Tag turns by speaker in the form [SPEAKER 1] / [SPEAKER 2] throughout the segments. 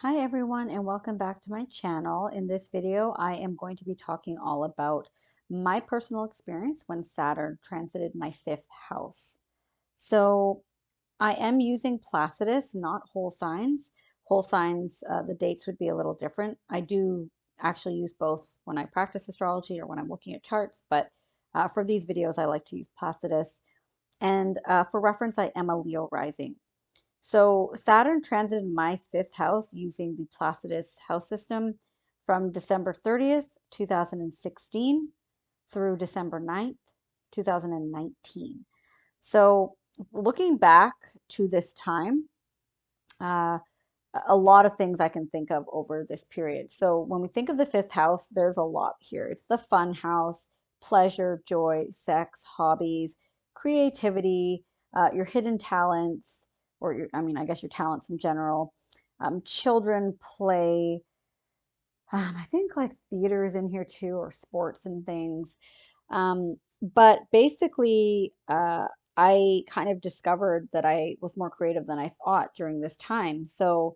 [SPEAKER 1] Hi everyone and welcome back to my channel. In this video, I am going to be talking all about my personal experience when Saturn transited my fifth house. So I am using Placidus, not whole signs. Whole signs, the dates would be a little different. I do actually use both when I practice astrology or when I'm looking at charts, but for these videos, I like to use Placidus. And for reference, I am a Leo rising. So Saturn transited my fifth house using the Placidus house system from December 30th, 2016 through December 9th, 2019. So looking back to this time, uh, a lot of things I can think of over this period. So when we think of the fifth house, there's a lot here. It's the fun house, pleasure, joy, sex, hobbies, creativity, your hidden talents, or I guess your talents in general. Children play. I think like theater is in here too, or sports and things. But basically, I kind of discovered that I was more creative than I thought during this time. So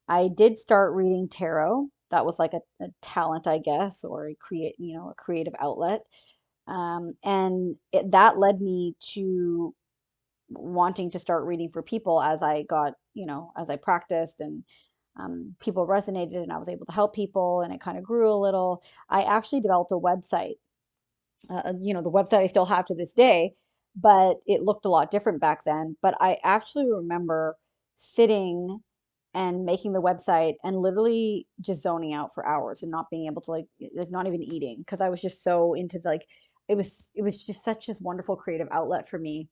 [SPEAKER 1] I did start reading tarot. That was like a talent, I guess, or a creative outlet. That led me to wanting to start reading for people as I got, as I practiced and people resonated and I was able to help people and it kind of grew a little. I actually developed a website, the website I still have to this day, but it looked a lot different back then. But I actually remember sitting and making the website and literally just zoning out for hours and not being able to like not even eating because I was just so into like it was just such a wonderful creative outlet for me.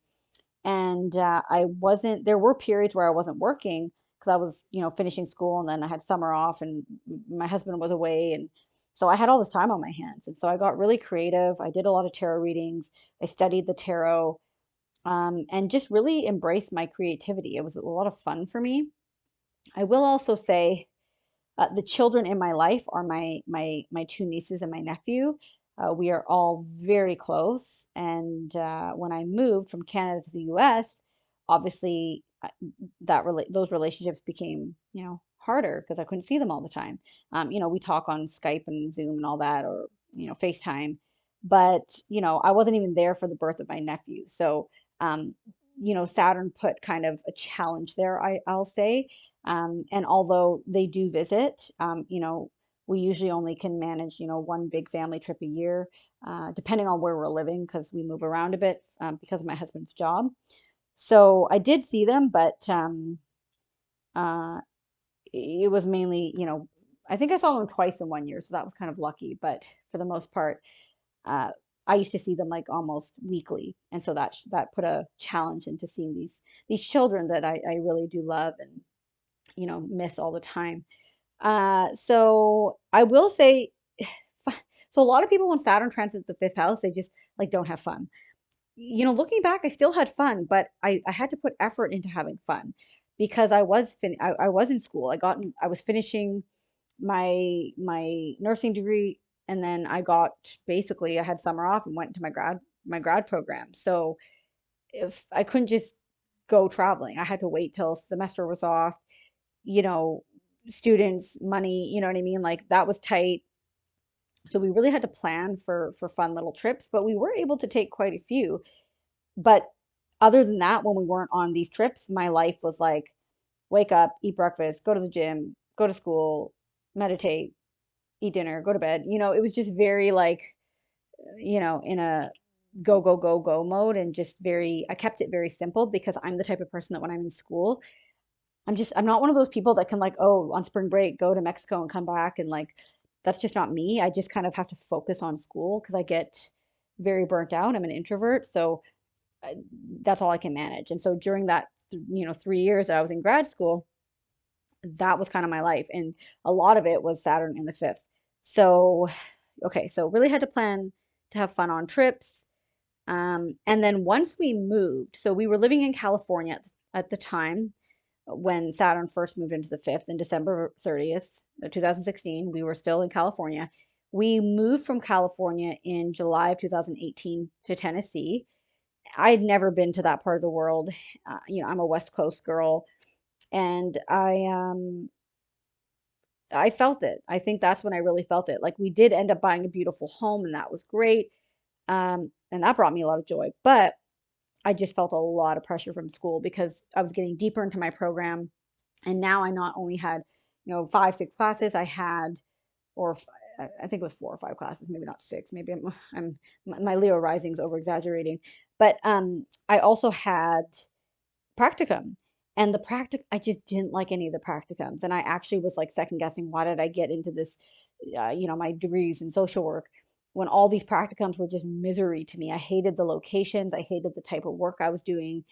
[SPEAKER 1] And I wasn't, there were periods where I wasn't working because I was, finishing school and then I had summer off and my husband was away. And so I had all this time on my hands. And so I got really creative. I did a lot of tarot readings. I studied the tarot and just really embraced my creativity. It was a lot of fun for me. I will also say the children in my life are my two nieces and my nephew. We are all very close, and when I moved from Canada to the U.S., obviously those relationships became harder because I couldn't see them all the time. We talk on Skype and Zoom and all that, or FaceTime, but I wasn't even there for the birth of my nephew. So um, Saturn put kind of a challenge there, I'll say, and although they do visit, we usually only can manage, one big family trip a year, depending on where we're living, because we move around a bit because of my husband's job. So I did see them, but uh, it was mainly, I think I saw them twice in 1 year, so that was kind of lucky. But for the most part, uh, I used to see them like almost weekly, and so that put a challenge into seeing these children that I really do love and miss all the time. So I will say, so a lot of people when Saturn transits the fifth house, they just like don't have fun. Looking back, I still had fun, but I had to put effort into having fun because I was in school. I was finishing my nursing degree, and then I had summer off and went to my grad program. So if I couldn't just go traveling, I had to wait till semester was off, you know, students, money, you know what I mean? Like that was tight. So we really had to plan for fun little trips, but we were able to take quite a few. But other than that, when we weren't on these trips, my life was like wake up, eat breakfast, go to the gym, go to school, meditate, eat dinner, go to bed. It was just very like, in a go, go, go, go mode and just I kept it very simple because I'm the type of person that when I'm in school, I'm not one of those people that can like, oh, on spring break, go to Mexico and come back and like, that's just not me. I just kind of have to focus on school because I get very burnt out. I'm an introvert, so I, that's all I can manage. And so during that, 3 years that I was in grad school, that was kind of my life, and a lot of it was Saturn in the fifth. So, okay, so really had to plan to have fun on trips. And then once we moved, so we were living in California at the time when Saturn first moved into the fifth in December 30th, 2016. We were still in California. We moved from California in July of 2018 to Tennessee. I'd never been to that part of the world. I'm a West Coast girl, and I felt it. I think that's when I really felt it. Like we did end up buying a beautiful home and that was great. And that brought me a lot of joy. But I just felt a lot of pressure from school because I was getting deeper into my program. And now I not only had, 5, 6 classes, I had, or I think it was 4 or 5 classes, maybe not six. Maybe my Leo rising's over exaggerating. But I also had practicum. And the I just didn't like any of the practicums. And I actually was like second guessing, why did I get into this, my degrees in social work when all these practicums were just misery to me. I hated the locations. I hated the type of work I was doing.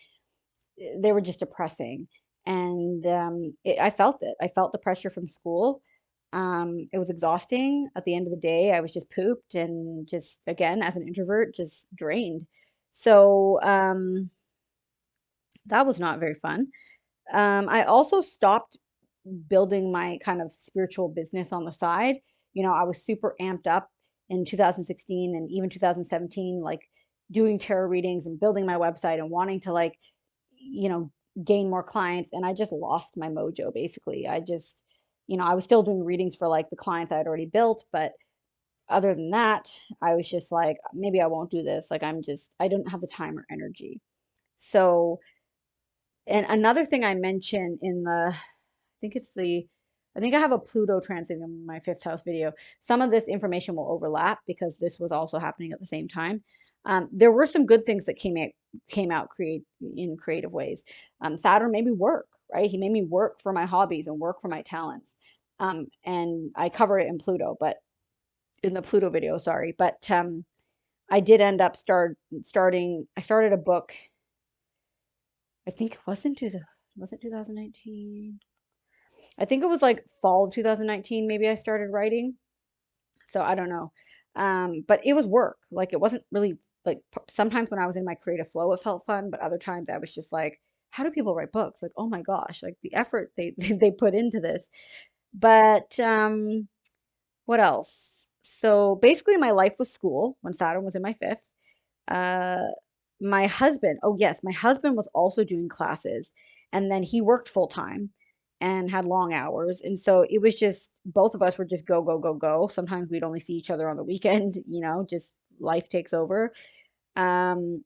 [SPEAKER 1] They were just depressing. And I felt it. I felt the pressure from school. It was exhausting. At the end of the day, I was just pooped and just, again, as an introvert, just drained. So that was not very fun. I also stopped building my kind of spiritual business on the side. I was super amped up in 2016 and even 2017, like doing tarot readings and building my website and wanting to like, you know, gain more clients. And I just lost my mojo basically. I just, I was still doing readings for like the clients I had already built, but other than that, I was just like, maybe I won't do this. Like I don't have the time or energy. So, and another thing I mentioned in think it's the, I think I have a Pluto transit in my fifth house video. Some of this information will overlap because this was also happening at the same time. There were some good things that came out in creative ways. Saturn made me work, right? He made me work for my hobbies and work for my talents. And I cover it in Pluto, but in the Pluto video, sorry. But I did end up starting. I started a book. I think it wasn't was it 2019? I think it was like fall of 2019, maybe I started writing. So I don't know. But it was work. Like it wasn't really like sometimes when I was in my creative flow, it felt fun, but other times I was just like, how do people write books? Like, oh my gosh, like the effort they put into this. But what else? So basically my life was school when Saturn was in my fifth. Uh, my husband, oh yes, my husband was also doing classes and then he worked full time and had long hours. And so it was just both of us were just go, go, go, go. Sometimes we'd only see each other on the weekend, just life takes over. Um,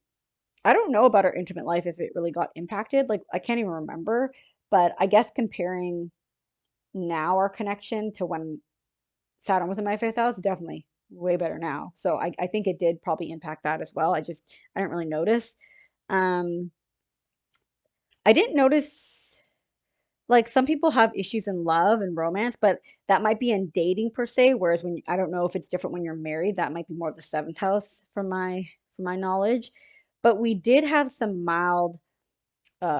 [SPEAKER 1] I don't know about our intimate life if it really got impacted. Like I can't even remember, but I guess comparing now our connection to when Saturn was in my fifth house, definitely way better now. So I think it did probably impact that as well. I didn't really notice. Um, I didn't notice like some people have issues in love and romance, but that might be in dating per se. Whereas I don't know if it's different when you're married, that might be more of the seventh house from my knowledge. But we did have some mild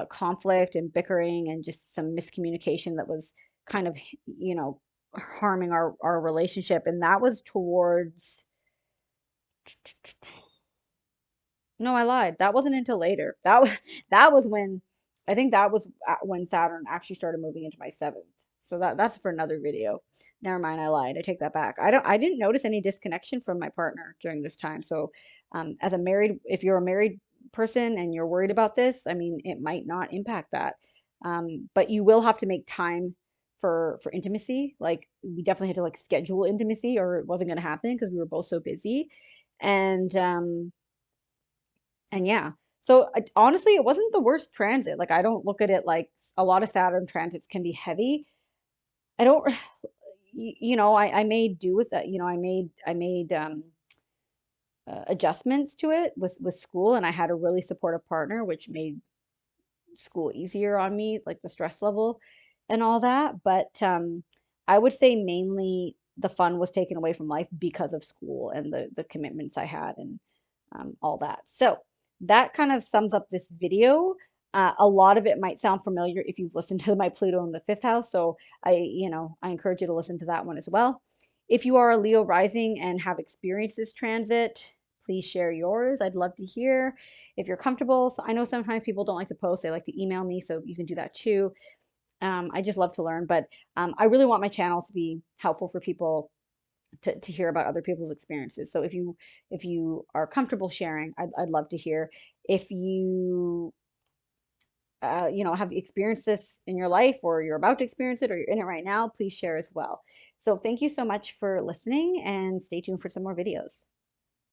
[SPEAKER 1] conflict and bickering and just some miscommunication that was kind of, harming our relationship. And that was towards, no, I lied. That wasn't until later. That was when I think that was when Saturn actually started moving into my seventh. So that's for another video. Never mind, I lied. I take that back. I didn't notice any disconnection from my partner during this time. So if you're a married person and you're worried about this, I mean, it might not impact that. But you will have to make time for intimacy. Like we definitely had to like schedule intimacy or it wasn't going to happen because we were both so busy. And yeah, so honestly, it wasn't the worst transit. Like I don't look at it like a lot of Saturn transits can be heavy. I don't, I made do with that. I made adjustments to it with school, and I had a really supportive partner, which made school easier on me, like the stress level and all that. But I would say mainly the fun was taken away from life because of school and the commitments I had and all that. So that kind of sums up this video. A lot of it might sound familiar if you've listened to my Pluto in the fifth house. So I encourage you to listen to that one as well. If you are a Leo rising and have experienced this transit, please share yours. I'd love to hear if you're comfortable. So I know sometimes people don't like to post, they like to email me, so you can do that too. I just love to learn, but I really want my channel to be helpful for people to hear about other people's experiences. So if you are comfortable sharing, I'd love to hear. If you have experienced this in your life, or you're about to experience it, or you're in it right now, please share as well. So thank you so much for listening, and stay tuned for some more videos.